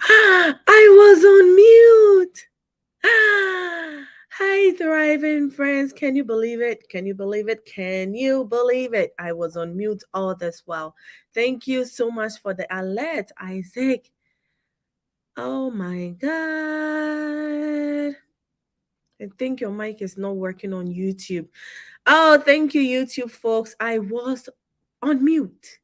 I was on mute. Hi, thriving friends. Can you believe it? Can you believe it? Can you believe it? I was on mute all this while. Thank you so much for the alert, Isaac. Oh my God. I think your mic is not working on YouTube. Oh, thank you, YouTube folks. I was on mute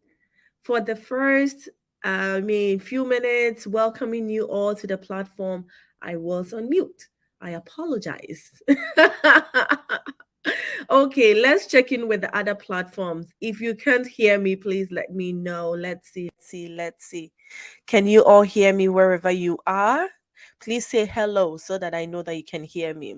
for the first, few minutes, welcoming you all to the platform. I was on mute. I apologize. Okay, let's check in with the other platforms. If you can't hear me, please let me know. Let's see. Can you all hear me wherever you are? Please say hello so that I know that you can hear me.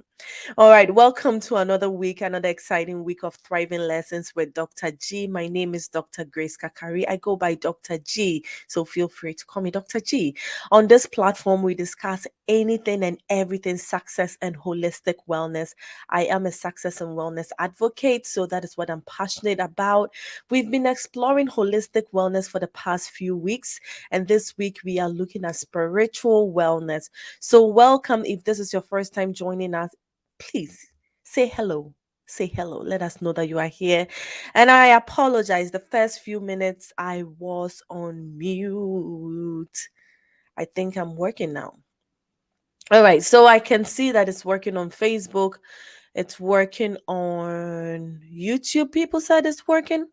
All right, welcome to another week, another exciting week of Thriving Lessons with Dr. G. My name is Dr. Grace Kakari. I go by Dr. G, so feel free to call me Dr. G. On this platform, we discuss anything and everything success and holistic wellness. I am a success and wellness advocate, so that is what I'm passionate about. We've been exploring holistic wellness for the past few weeks, and this week we are looking at spiritual wellness. So, welcome if this is your first time joining us. Please say hello. Say hello. Let us know that you are here. And I apologize. The first few minutes I was on mute. I think I'm working now. All right. So I can see that it's working on Facebook. It's working on YouTube. People said it's working.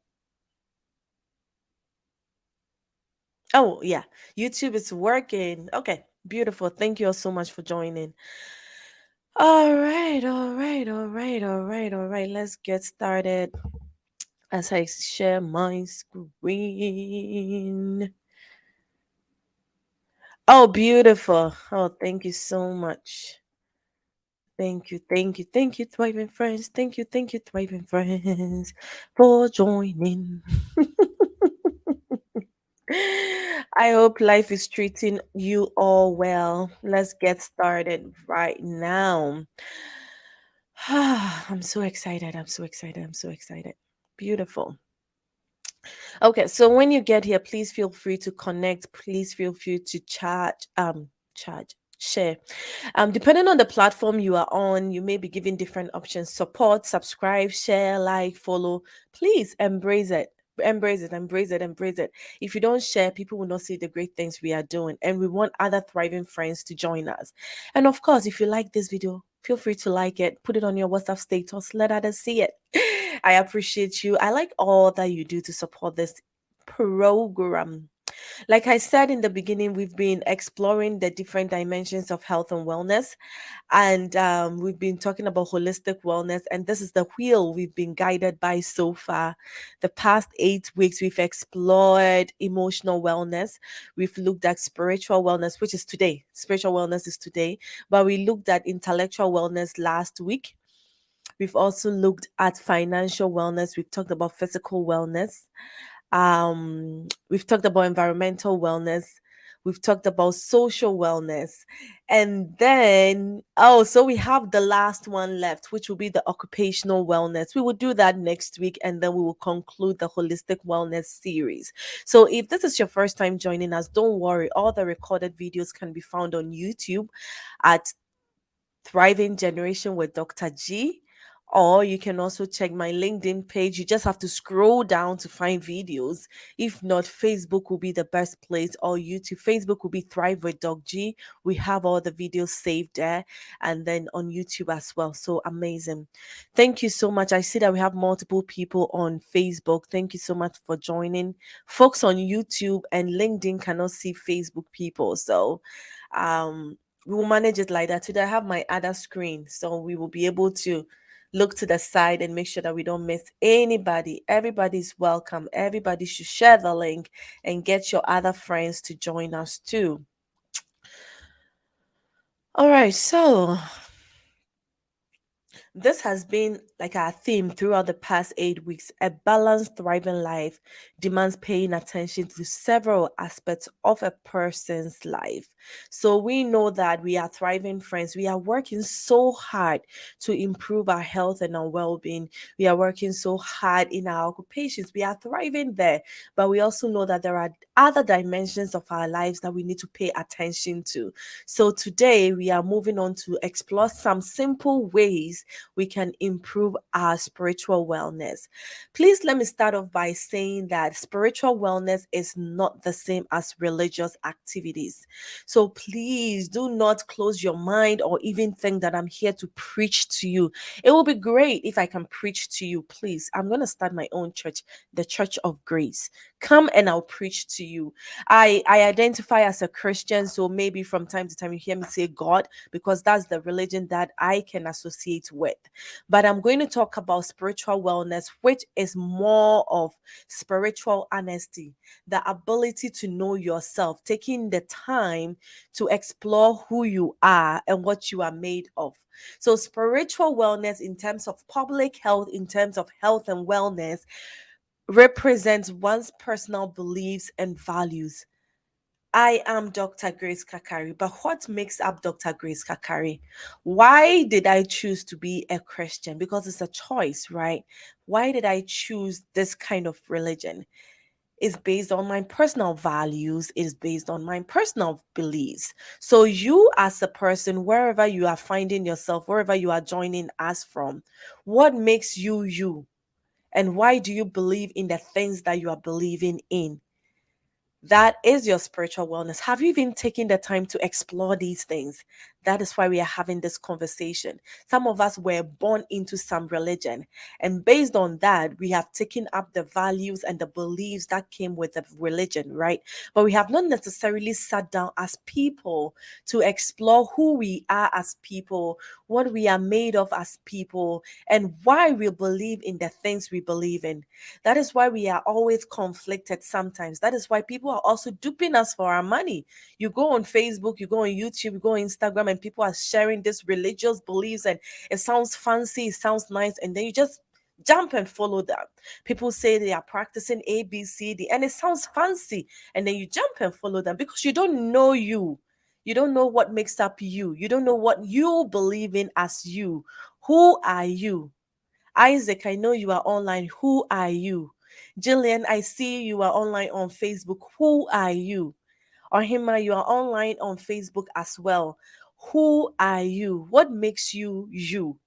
Oh, yeah. YouTube is working. Okay. Beautiful. Thank you all so much for joining. All right. Let's get started as I share my screen. Oh, beautiful. Oh, thank you so much. Thank you, thriving friends. Thank you, thriving friends, for joining. I hope life is treating you all well. Let's get started right now. I'm so excited. I'm so excited. I'm so excited. Beautiful. Okay, so when you get here, please feel free to connect. Please feel free to share. Depending on the platform you are on, you may be given different options: support, subscribe, share, like, follow. Please embrace it. Embrace it. If you don't share, people will not see the great things we are doing. And we want other thriving friends to join us. And of course, if you like this video, feel free to like it, put it on your WhatsApp status, let others see it. I appreciate you. I like all that you do to support this program. Like I said in the beginning, we've been exploring the different dimensions of health and wellness, and we've been talking about holistic wellness. And this is the wheel we've been guided by so far. The past 8 weeks, we've explored emotional wellness, we've looked at spiritual wellness, which is today. Spiritual wellness is today, but we looked at intellectual wellness last week. We've also looked at financial wellness. We've talked about physical wellness. We've talked about environmental wellness. We've talked about social wellness. And then, oh, so we have the last one left, which will be the occupational wellness. We will do that next week, and then we will conclude the holistic wellness series. So if this is your first time joining us, don't worry. All the recorded videos can be found on YouTube at Thriving Generation with Dr. G. Or you can also check my LinkedIn page. You just have to scroll down to find videos. If not, Facebook will be the best place, or YouTube. Facebook will be Thrive with Doc G. We have all the videos saved there, and then on YouTube as well. So amazing. Thank you so much. I see that we have multiple people on Facebook. Thank you so much for joining. Folks on YouTube and LinkedIn cannot see Facebook people. So, we will manage it like that. Today I have my other screen, so we will be able to look to the side and make sure that we don't miss anybody. Everybody's welcome. Everybody should share the link and get your other friends to join us too. All right, so this has been like our theme throughout the past 8 weeks. A balanced, thriving life demands paying attention to several aspects of a person's life. So we know that we are thriving friends. We are working so hard to improve our health and our well being. We are working so hard in our occupations. We are thriving there. But we also know that there are other dimensions of our lives that we need to pay attention to. So today we are moving on to explore some simple ways we can improve our spiritual wellness. Please let me start off by saying that spiritual wellness is not the same as religious activities. So please do not close your mind or even think that I'm here to preach to you. It will be great if I can preach to you. Please, I'm going to start my own church, the Church of Grace. Come and I'll preach to you. I identify as a Christian, so maybe from time to time you hear me say God because that's the religion that I can associate with. But I'm going to talk about spiritual wellness, which is more of spiritual honesty, the ability to know yourself, taking the time to explore who you are and what you are made of. So, spiritual wellness, in terms of public health, in terms of health and wellness, represents one's personal beliefs and values. I am Dr. Grace Kakari, but what makes up Dr. Grace Kakari? Why did I choose to be a Christian? Because it's a choice, right? Why did I choose this kind of religion? It's based on my personal values, it's based on my personal beliefs. So, you as a person, wherever you are finding yourself, wherever you are joining us from, what makes you you? And why do you believe in the things that you are believing in? That is your spiritual wellness. Have you even taken the time to explore these things? That is why we are having this conversation. Some of us were born into some religion, and based on that, we have taken up the values and the beliefs that came with the religion, right? But we have not necessarily sat down as people to explore who we are as people, what we are made of as people, and why we believe in the things we believe in. That is why we are always conflicted sometimes. That is why people are also duping us for our money. You go on Facebook, you go on YouTube, you go on Instagram, and people are sharing these religious beliefs, and it sounds fancy, it sounds nice, and then you just jump and follow them. People say they are practicing A, B, C, D, and it sounds fancy, and then you jump and follow them because you don't know you. You don't know what makes up you. You don't know what you believe in as you. Who are you? Isaac, I know you are online. Who are you? Jillian, I see you are online on Facebook. Who are you? Ohima, you are online on Facebook as well. Who are you? What makes you you?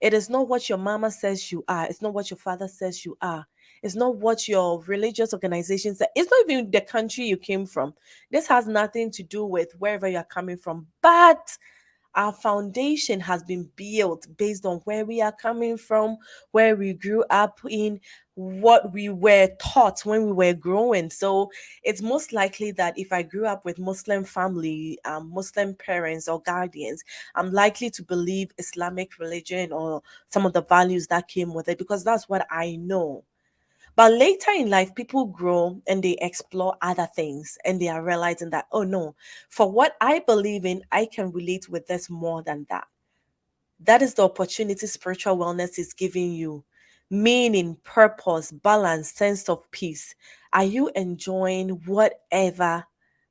It is not what your mama says you are. It's not what your father says you are. It's not what your religious organization said. It's not even the country you came from. This has nothing to do with wherever you're coming from. But our foundation has been built based on where we are coming from, where we grew up in, what we were taught when we were growing. So it's most likely that if I grew up with Muslim family, Muslim parents or guardians, I'm likely to believe Islamic religion or some of the values that came with it because that's what I know. But later in life, people grow and they explore other things and they are realizing that, oh no, for what I believe in, I can relate with this more than that. That is the opportunity spiritual wellness is giving you. Meaning, purpose, balance, sense of peace. Are you enjoying whatever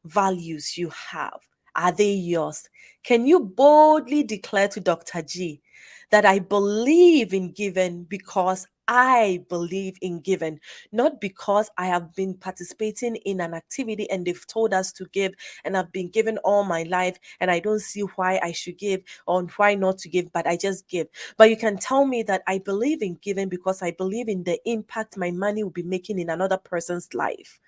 values you have? Are they yours? Can you boldly declare to Dr. G that I believe in giving because I believe in giving, not because I have been participating in an activity and they've told us to give and I've been given all my life and I don't see why I should give or why not to give, but I just give. But you can tell me that I believe in giving because I believe in the impact my money will be making in another person's life.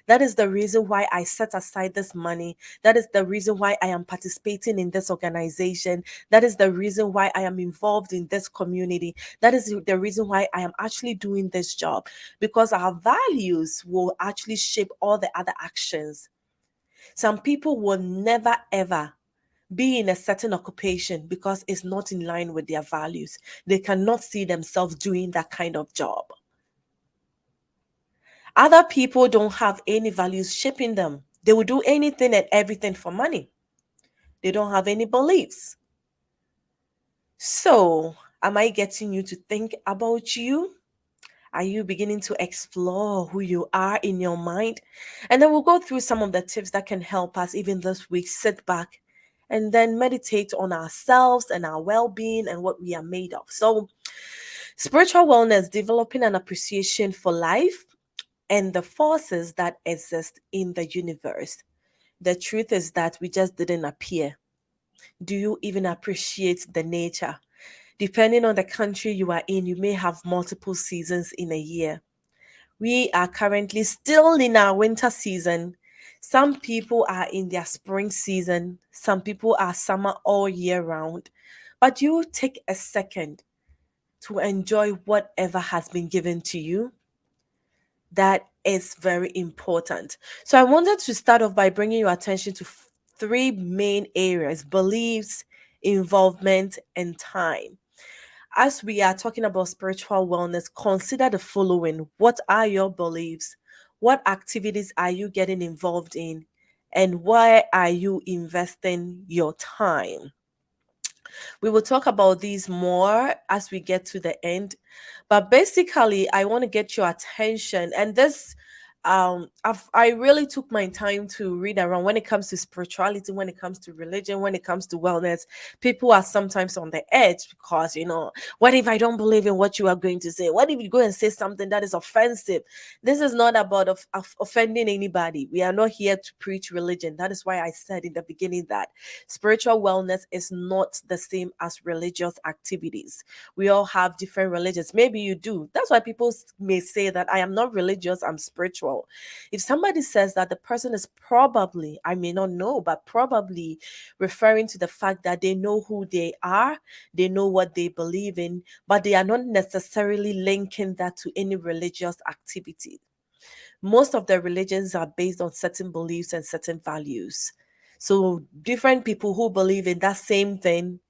That is the reason why I set aside this money. That is the reason why I am participating in this organization. That is the reason why I am involved in this community. That is the reason why I am actually doing this job. Because our values will actually shape all the other actions. Some people will never ever be in a certain occupation because it's not in line with their values. They cannot see themselves doing that kind of job. Other people don't have any values shaping them. They will do anything and everything for money. They don't have any beliefs. So, am I getting you to think about you? Are you beginning to explore who you are in your mind? And then we'll go through some of the tips that can help us even this week sit back and then meditate on ourselves and our well being and what we are made of. So, spiritual wellness, developing an appreciation for life and the forces that exist in the universe. The truth is that we just didn't appear. Do you even appreciate the nature? Depending on the country you are in, you may have multiple seasons in a year. We are currently still in our winter season. Some people are in their spring season. Some people are summer all year round. But you take a second to enjoy whatever has been given to you. That is very important. So I wanted to start off by bringing your attention to three main areas: beliefs, involvement, and time. As we are talking about spiritual wellness, consider the following. What are your beliefs? What activities are you getting involved in? And why are you investing your time? We will talk about these more as we get to the end. But basically, I want to get your attention. And this, I really took my time to read around when it comes to spirituality, when it comes to religion, when it comes to wellness. People are sometimes on the edge because, what if I don't believe in what you are going to say? What if you go and say something that is offensive? This is not about offending anybody. We are not here to preach religion. That is why I said in the beginning that spiritual wellness is not the same as religious activities. We all have different religions. Maybe you do. That's why people may say that I am not religious, I'm spiritual. If somebody says that, the person is probably, I may not know, but probably referring to the fact that they know who they are, they know what they believe in, but they are not necessarily linking that to any religious activity. Most of the religions are based on certain beliefs and certain values. So different people who believe in that same thing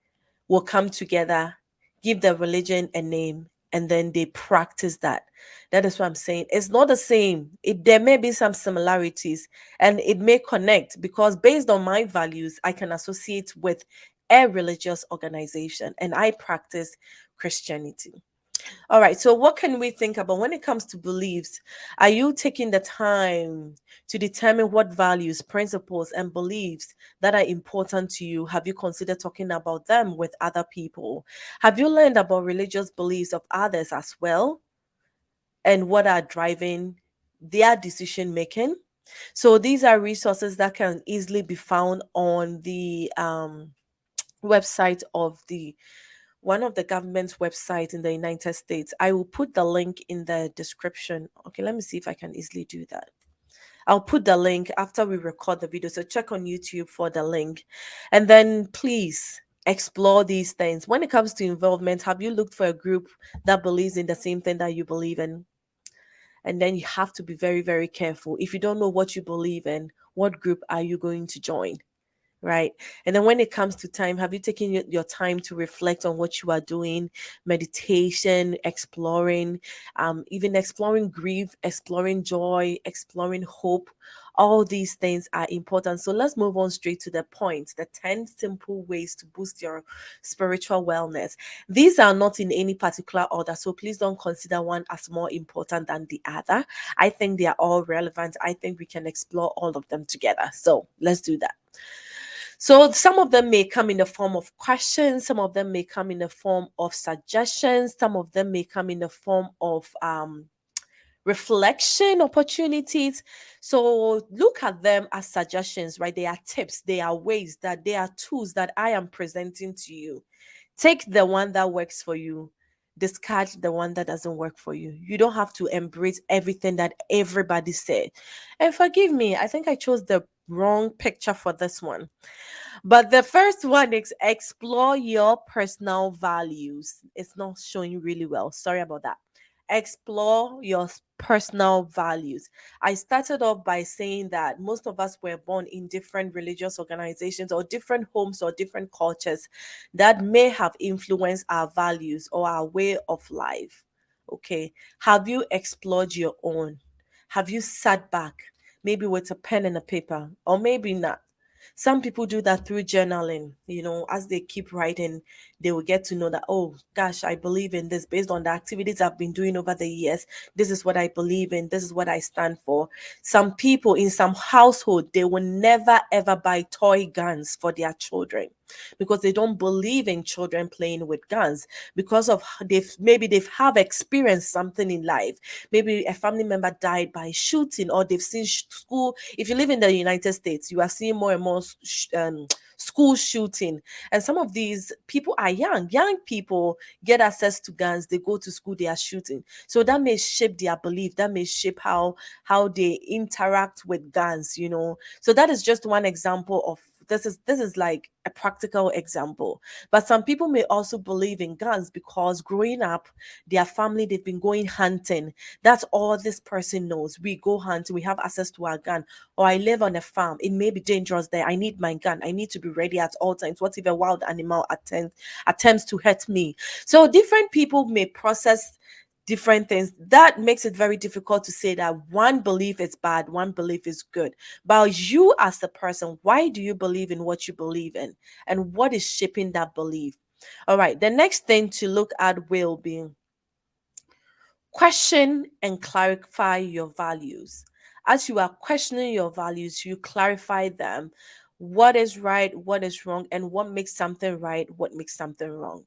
will come together, give the religion a name, and then they practice that. That is what I'm saying. It's not the same. There may be some similarities and it may connect because based on my values, I can associate with a religious organization and I practice Christianity. All right. So, what can we think about when it comes to beliefs? Are you taking the time to determine what values, principles, and beliefs that are important to you? Have you considered talking about them with other people? Have you learned about religious beliefs of others as well? And what are driving their decision making? So, these are resources that can easily be found on the website of the one of the government's website in the United States. I will put the link in the description. Okay, let me see if I can easily do that. I'll put the link after we record the video. So check on YouTube for the link. And then please explore these things. When it comes to involvement, have you looked for a group that believes in the same thing that you believe in? And then you have to be very, very careful. If you don't know what you believe in, what group are you going to join? Right. And then when it comes to time, have you taken your time to reflect on what you are doing? Meditation, exploring, even exploring grief, exploring joy, exploring hope. All these things are important. So let's move on straight to the point, the 10 simple ways to boost your spiritual wellness. These are not in any particular order. So please don't consider one as more important than the other. I think they are all relevant. I think we can explore all of them together. So let's do that. So some of them may come in the form of questions, some of them may come in the form of suggestions, some of them may come in the form of reflection opportunities. So look at them as suggestions, right? They are tips, they are ways that they are tools that I am presenting to you. Take the one that works for you. Discard the one that doesn't work for you. You don't have to embrace everything that everybody said. And forgive me, I think I chose the wrong picture for this one. But the first one is explore your personal values. It's not showing really well. Sorry about that. Explore your personal values. I started off by saying that most of us were born in different religious organizations or different homes or different cultures that may have influenced our values or our way of life. Okay. Have you explored your own? Have you sat back, maybe with a pen and a paper, or maybe not? Some people do that through journaling, as they keep writing, they will get to know that, oh gosh, I believe in this based on the activities I've been doing over the years. This is what I believe in. This is what I stand for. Some people in some household, they will never ever buy toy guns for their children because they don't believe in children playing with guns, because of they've have experienced something in life. Maybe a family member died by shooting, or they've seen school. If you live in the United States, you are seeing more and more school shooting, and some of these people are young people get access to guns, they go to school, they are shooting. So that may shape their belief, that may shape how they interact with guns, you know. So that is just one example of, this is like a practical example. But some people may also believe in guns because growing up, their family, they've been going hunting. That's all this person knows. We go hunt, we have access to our gun. Or I live on a farm, it may be dangerous there, I need my gun, I need to be ready at all times. What if a wild animal attempts to hurt me? So different people may process different things. That makes it very difficult to say that one belief is bad, one belief is good. But you as a person, why do you believe in what you believe in? And what is shaping that belief? All right, the next thing to look at will be question and clarify your values. As you are questioning your values, you clarify them. What is right, what is wrong, and what makes something right, what makes something wrong.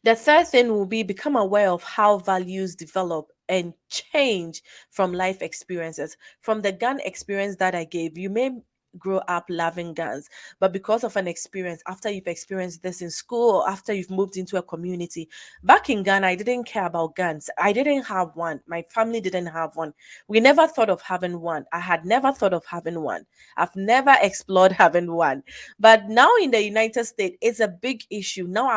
The third thing will be become aware of how values develop and change from life experiences. From the gun experience that I gave, you may grow up loving guns, but because of an experience, after you've experienced this in school or after you've moved into a community. Back in Ghana, I didn't care about guns. I didn't have one. My family didn't have one. We never thought of having one. I had never thought of having one. I've never explored having one. But now in the United States, it's a big issue. Now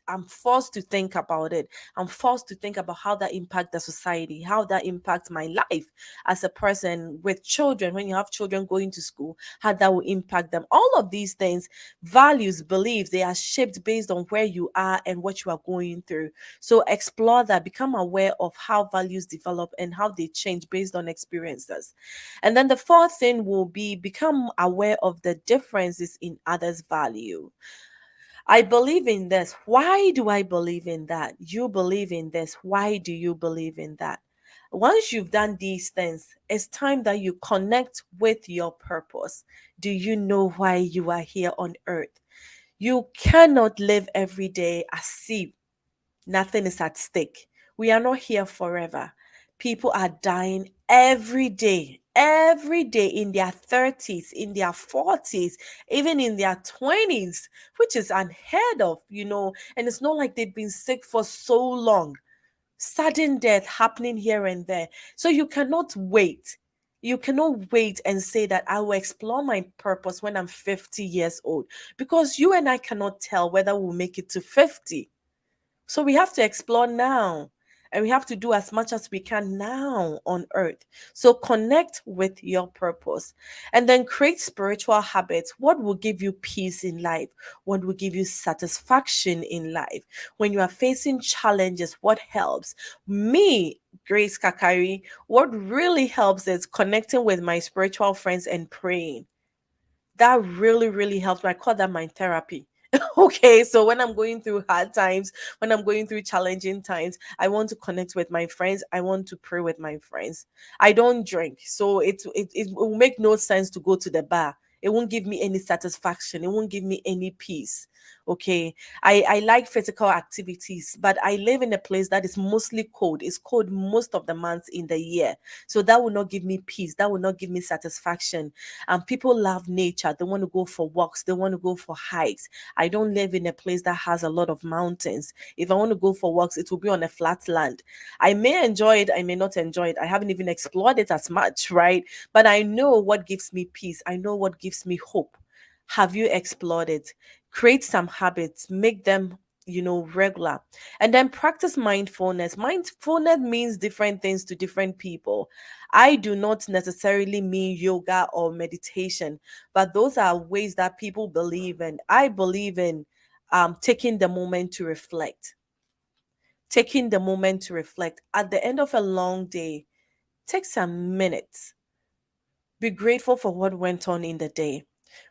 I'm forced to think about it. I'm forced to think about how that impacts the society, how that impacts my life as a person with children. When you have children going to school, how that will impact them. All of these things, values, beliefs, they are shaped based on where you are and what you are going through. So explore that, become aware of how values develop and how they change based on experiences. And then the fourth thing will be become aware of the differences in others' value. I believe in this. Why do I believe in that? You believe in this. Why do you believe in that? Once you've done these things, it's time that you connect with your purpose. Do you know why you are here on earth? You cannot live every day as if nothing is at stake. We are not here forever. People are dying every day in their 30s, in their 40s, even in their 20s, which is unheard of, you know. And it's not like they've been sick for so long. Sudden death happening here and there. So you cannot wait. You cannot wait and say that I will explore my purpose when I'm 50 years old, because you and I cannot tell whether we'll make it to 50. So we have to explore now, and we have to do as much as we can now on earth. So connect with your purpose and then create spiritual habits. What will give you peace in life? What will give you satisfaction in life? When you are facing challenges, what helps? Me, Grace Kakari, what really helps is connecting with my spiritual friends and praying. That really helps me. I call that my therapy. Okay, so when I'm going through hard times, when I'm going through challenging times, I want to connect with my friends, I want to pray with my friends. I don't drink, so it will make no sense to go to the bar. It won't give me any satisfaction, it won't give me any peace. Okay, I like physical activities, but I live in a place that is mostly cold. It's cold most of the months in the year, so that will not give me peace, that will not give me satisfaction. And people love nature, they want to go for walks, they want to go for hikes. I don't live in a place that has a lot of mountains. If I want to go for walks, it will be on a flat land. I may enjoy it, I may not enjoy it. I haven't even explored it as much, right? But I know what gives me peace. I know what gives me hope. Have you explored it? Create some habits, make them, regular. And then practice mindfulness. Mindfulness means different things to different people. I do not necessarily mean yoga or meditation, but those are ways that people believe in. I believe in taking the moment to reflect. Taking the moment to reflect. At the end of a long day, take some minutes. Be grateful for what went on in the day.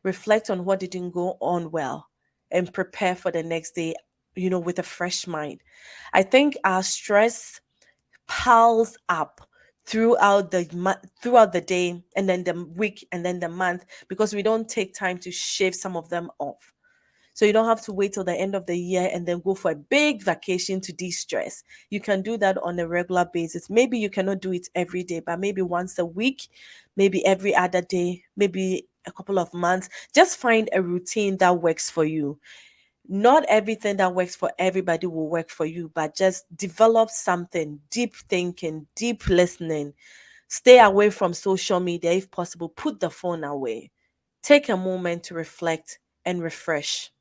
Reflect on what didn't go on well. and prepare for the next day, with a fresh mind. I think our stress piles up throughout the day, and then the week, and then the month, because we don't take time to shave some of them off. So you don't have to wait till the end of the year and then go for a big vacation to de-stress. You can do that on a regular basis. Maybe you cannot do it every day, but maybe once a week, maybe every other day, maybe a couple of months. Just find a routine that works for you. Not everything that works for everybody will work for you, but just develop something: deep thinking, deep listening. Stay away from social media if possible. Put the phone away. Take a moment to reflect and refresh.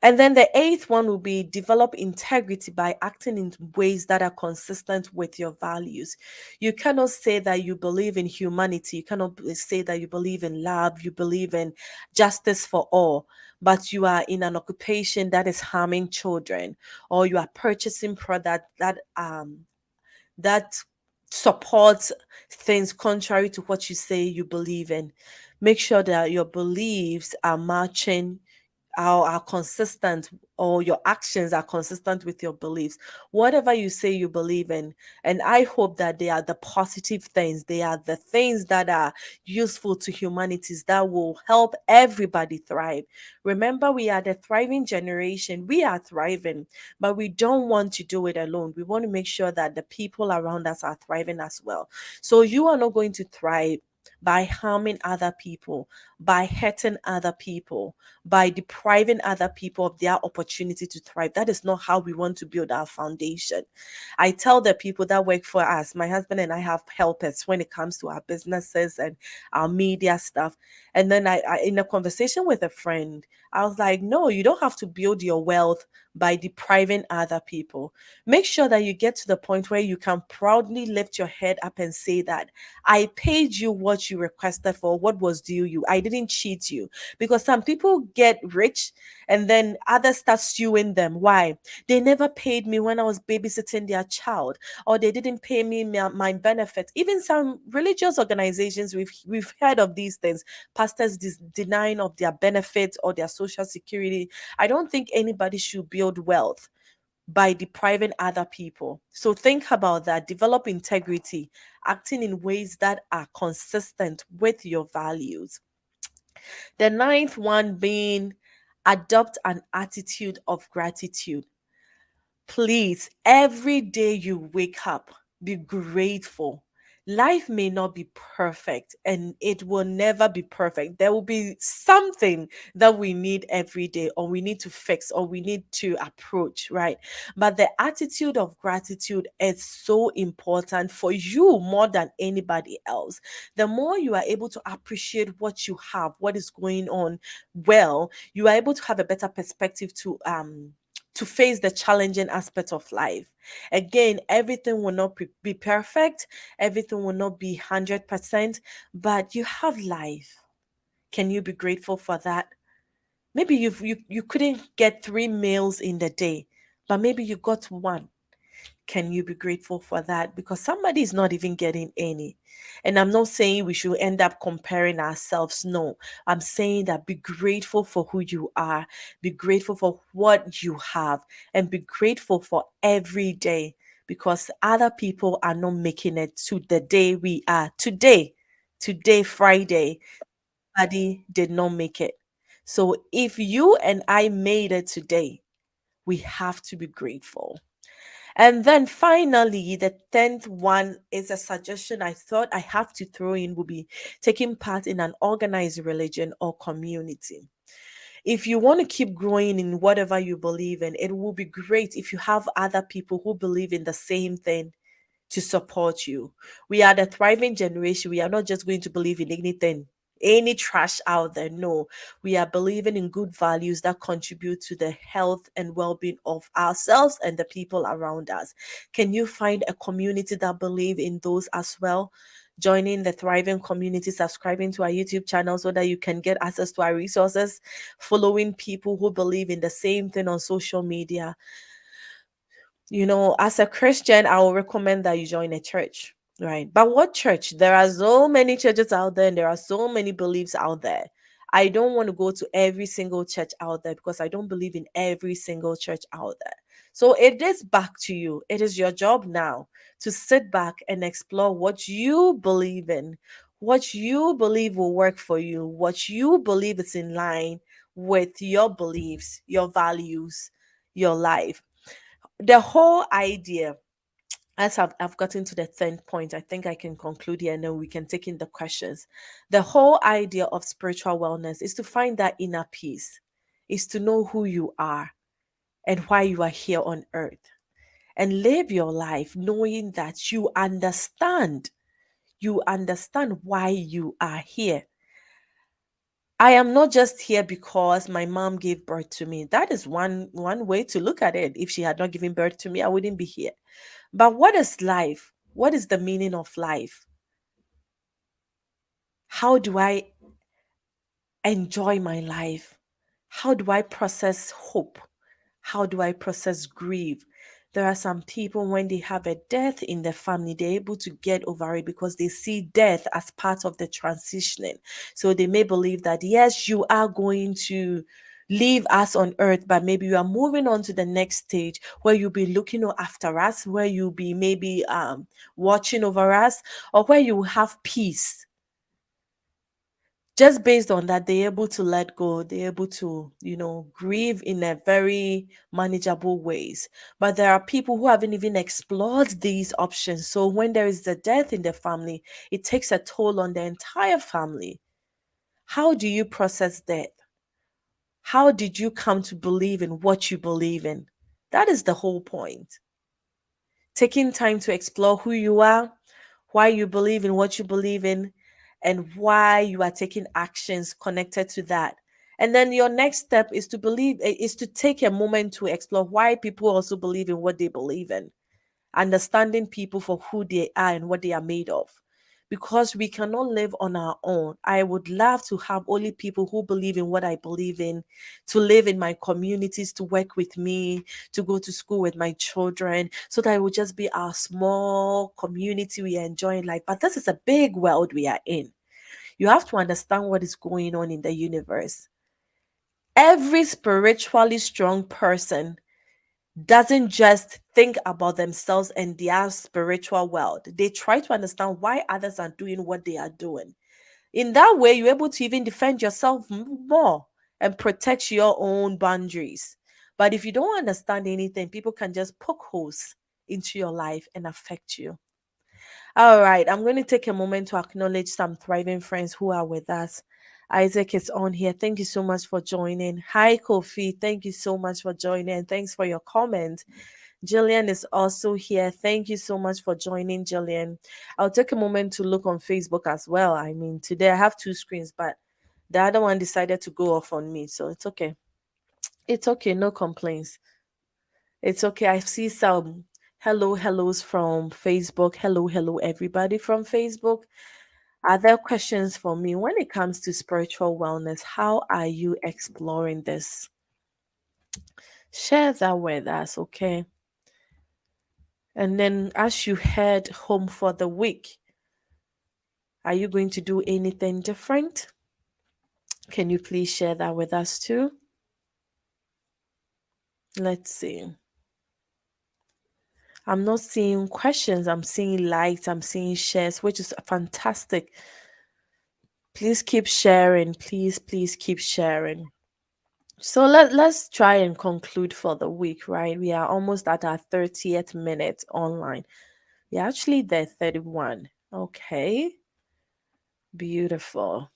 And then the eighth one will be develop integrity by acting in ways that are consistent with your values. You cannot say that you believe in humanity. You cannot say that you believe in love, you believe in justice for all, but you are in an occupation that is harming children, or you are purchasing product that supports things contrary to what you say you believe in. Make sure that your beliefs are matching, are consistent, or your actions are consistent with your beliefs. Whatever you say you believe in, and I hope that they are the positive things, they are the things that are useful to humanities, that will help everybody thrive. Remember, we are the thriving generation. We are thriving, but we don't want to do it alone. We want to make sure that the people around us are thriving as well. So you are not going to thrive by harming other people, by hurting other people, by depriving other people of their opportunity to thrive. That is not how we want to build our foundation. I tell the people that work for us, my husband and I have helpers when it comes to our businesses and our media stuff. And then in a conversation with a friend, I was like, no, you don't have to build your wealth by depriving other people. Make sure that you get to the point where you can proudly lift your head up and say that I paid you what you requested for, what was due you. I didn't cheat you. Because some people get rich and then others start suing them. Why? They never paid me when I was babysitting their child, or they didn't pay me my benefits. Even some religious organizations, we've heard of these things. Pastors denying of their benefits or their social security. I don't think anybody should build wealth by depriving other people. So think about that. Develop integrity, acting in ways that are consistent with your values. The ninth one being adopt an attitude of gratitude. Please, every day you wake up, be grateful. Life may not be perfect, and it will never be perfect. There will be something that we need every day, or we need to fix, or we need to approach, right? But the attitude of gratitude is so important for you more than anybody else. The more you are able to appreciate what you have, what is going on, well, you are able to have a better perspective to face the challenging aspects of life. Again, everything will not be perfect, everything will not be 100%, but you have life. Can you be grateful for that? Maybe you couldn't get 3 meals in the day, but maybe you got one. Can you be grateful for that? Because somebody is not even getting any. And I'm not saying we should end up comparing ourselves. No, I'm saying that be grateful for who you are, be grateful for what you have, and be grateful for every day, because other people are not making it to the day we are today. Today, Friday, somebody did not make it. So if you and I made it today, we have to be grateful. And then finally, the 10th one is a suggestion I thought I have to throw in, will be taking part in an organized religion or community. If you want to keep growing in whatever you believe in, it will be great if you have other people who believe in the same thing to support you. We are the thriving generation. We are not just going to believe in anything, any trash out there. No, we are believing in good values that contribute to the health and well being of ourselves and the people around us. Can you find a community that believe in those as well? Joining the thriving community, subscribing to our YouTube channel so that you can get access to our resources, following people who believe in the same thing on social media. As a Christian, I will recommend that you join a church, right? But what church? There are so many churches out there, and there are so many beliefs out there. I don't want to go to every single church out there because I don't believe in every single church out there. So it is back to you. It is your job now to sit back and explore what you believe in, what you believe will work for you, what you believe is in line with your beliefs, your values, your life. The whole idea, as I've gotten to the 10th point, I think I can conclude here and then we can take in the questions. The whole idea of spiritual wellness is to find that inner peace, is to know who you are and why you are here on earth, and live your life knowing that you understand why you are here. I am not just here because my mom gave birth to me. That is one way to look at it. If she had not given birth to me, I wouldn't be here. But what is life? What is the meaning of life? How do I enjoy my life? How do I process hope? How do I process grief? There are some people, when they have a death in their family, they're able to get over it because they see death as part of the transitioning. So they may believe that, yes, you are going to leave us on earth, but maybe you are moving on to the next stage where you'll be looking after us, where you'll be maybe watching over us, or where you will have peace. Just based on that, they're able to let go, they're able to, grieve in a very manageable ways. But there are people who haven't even explored these options. So when there is a death in the family, it takes a toll on the entire family. How do you process death? How did you come to believe in what you believe in? That is the whole point. Taking time to explore who you are, why you believe in what you believe in, and why you are taking actions connected to that. And then your next step is to is to take a moment to explore why people also believe in what they believe in, understanding people for who they are and what they are made of. Because we cannot live on our own. I would love to have only people who believe in what I believe in, to live in my communities, to work with me, to go to school with my children, so that it would just be our small community we are enjoying life. But this is a big world we are in. You have to understand what is going on in the universe. Every spiritually strong person doesn't just think about themselves and their spiritual world. They try to understand why others are doing what they are doing. In that way, you're able to even defend yourself more and protect your own boundaries. But if you don't understand anything, people can just poke holes into your life and affect you. All right, I'm going to take a moment to acknowledge some thriving friends who are with us. Isaac is on here. Thank you so much for joining. Hi, Kofi. Thank you so much for joining. Thanks for your comment. Jillian is also here. Thank you so much for joining, Jillian. I'll take a moment to look on Facebook as well. I mean, today I have two screens, but the other one decided to go off on me. So it's okay. It's okay. No complaints. It's okay. I see some hellos from Facebook. Hello, everybody from Facebook. Are there questions for me when it comes to spiritual wellness? How are you exploring this? Share that with us, okay? And then as you head home for the week, are you going to do anything different? Can you please share that with us too? Let's see. I'm not seeing questions. I'm seeing likes. I'm seeing shares, which is fantastic. Please keep sharing. Please keep sharing. So let's try and conclude for the week, right? We are almost at our 30th minute online. We're actually there, 31. Okay. Beautiful.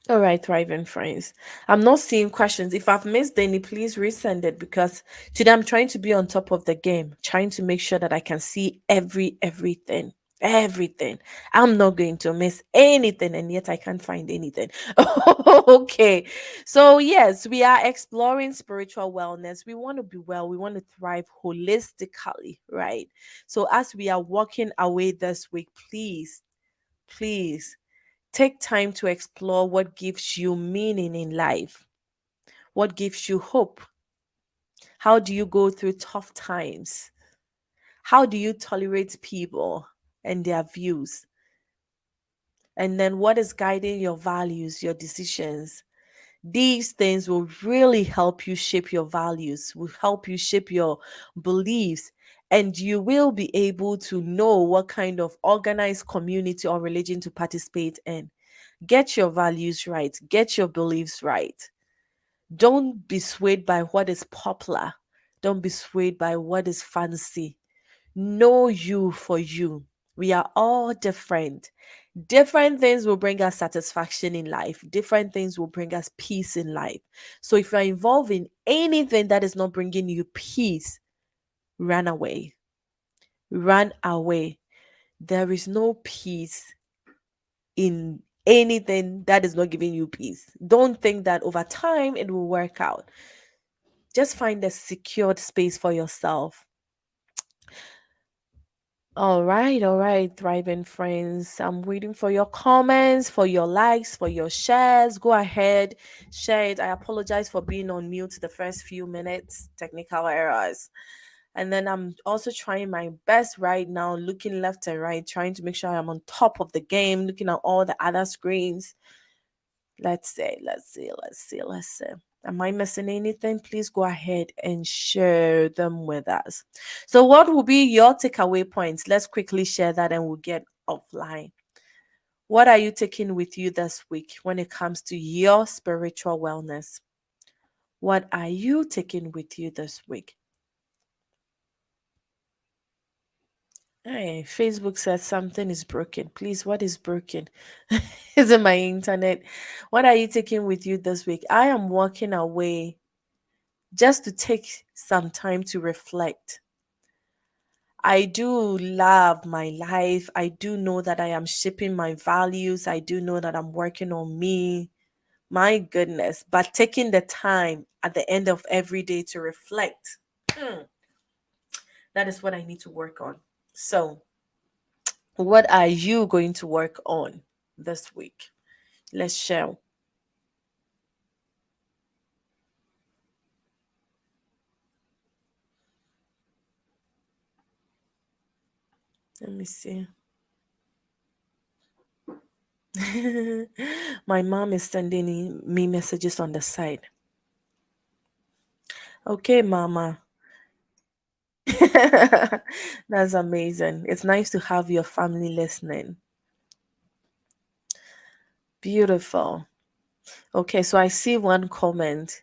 All right, thriving friends. I'm not seeing questions. If I've missed any, please resend it because today I'm trying to be on top of the game, trying to make sure that I can see everything. Everything. I'm not going to miss anything, and yet I can't find anything. Okay. So, yes, we are exploring spiritual wellness. We want to be well, we want to thrive holistically, right? So, as we are walking away this week, please take time to explore what gives you meaning in life, what gives you hope. How do you go through tough times? How do you tolerate people and their views? And then what is guiding your values, your decisions? These things will really help you shape your values, will help you shape your beliefs, and you will be able to know what kind of organized community or religion to participate in. Get your values right, get your beliefs right. Don't be swayed by what is popular, don't be swayed by what is fancy. Know you for you. We are all different. Different things will bring us satisfaction in life. Different things will bring us peace in life. So if you're involved in anything that is not bringing you peace, run away. Run away. There is no peace in anything that is not giving you peace. Don't think that over time it will work out. Just find a secured space for yourself. All right, thriving friends. I'm waiting for your comments, for your likes, for your shares. Go ahead, share it. I apologize for being on mute the first few minutes, technical errors. And then I'm also trying my best right now, looking left and right, trying to make sure I'm on top of the game, looking at all the other screens. Let's see. Am I missing anything? Please go ahead and share them with us. So, what will be your takeaway points? Let's quickly share that and we'll get offline. What are you taking with you this week when it comes to your spiritual wellness? What are you taking with you this week? Hey, Facebook says something is broken. Please, what is broken? Is it my internet? What are you taking with you this week? I am walking away just to take some time to reflect. I do love my life. I do know that I am shaping my values. I do know that I'm working on me. My goodness. But taking the time at the end of every day to reflect, that is what I need to work on. So, what are you going to work on this week? Let's share. Let me see. My mom is sending me messages on the side. Okay, mama. That's amazing. It's nice to have your family listening. Beautiful. Okay, so I see one comment.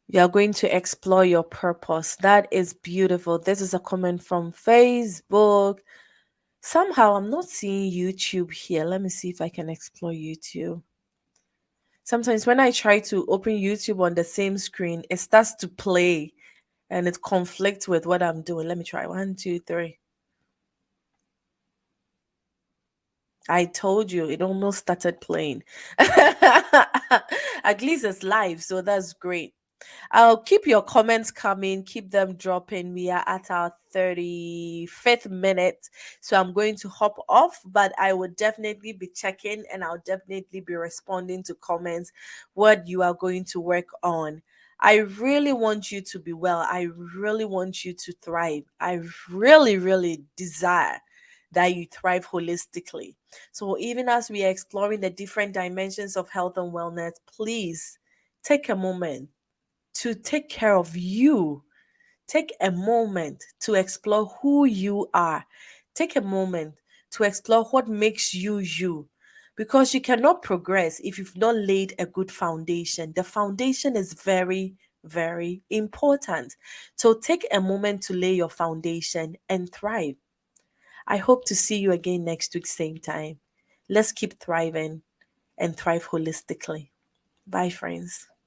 You are going to explore your purpose. That is beautiful. This is a comment from Facebook. Somehow I'm not seeing YouTube here. Let me see if I can explore YouTube. Sometimes when I try to open YouTube on the same screen, it starts to play and it conflicts with what I'm doing. Let me try. One, two, three. I told you it almost started playing. At least it's live, so that's great. I'll keep your comments coming, keep them dropping. We are at our 35th minute, so I'm going to hop off, but I will definitely be checking and I'll definitely be responding to comments what you are going to work on. I really want you to be well. I really want you to thrive. I really, really desire that you thrive holistically. So, even as we are exploring the different dimensions of health and wellness, please take a moment to take care of you. Take a moment to explore who you are. Take a moment to explore what makes you you. Because you cannot progress if you've not laid a good foundation. The foundation is very, very important. So take a moment to lay your foundation and thrive. I hope to see you again next week, same time. Let's keep thriving and thrive holistically. Bye, friends.